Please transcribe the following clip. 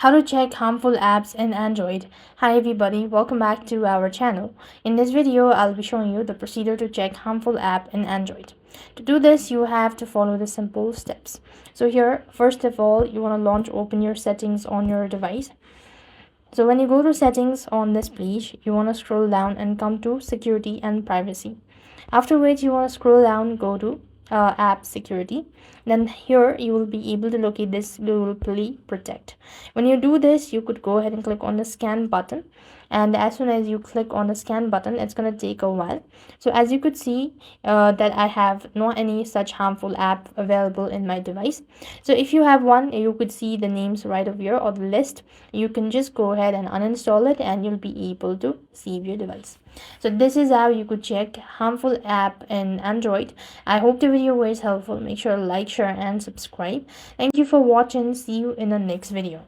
How to check harmful apps in Android. Hi everybody, welcome back to our channel. In this video, I'll be showing you the procedure to check harmful app in Android. To do this, you have to follow the simple steps. So here, first of all, you want to open your settings on your device. So when you go to settings on this page, you want to scroll down and come to security and privacy. After which you want to scroll down, go to app security. Then here you will be able to locate this Google Play Protect. When you do this, you could go ahead and click on the scan button, and as soon as you click on the scan button, it's going to take a while. So as you could see that I have not any such harmful app available in my device. So if you have one, you could see the names right over here or the list. You can just go ahead and uninstall it and you'll be able to save your device. So this is how you could check harmful app in Android. I hope the video was helpful. Make sure to like, share and subscribe. Thank you for watching. See you in the next video.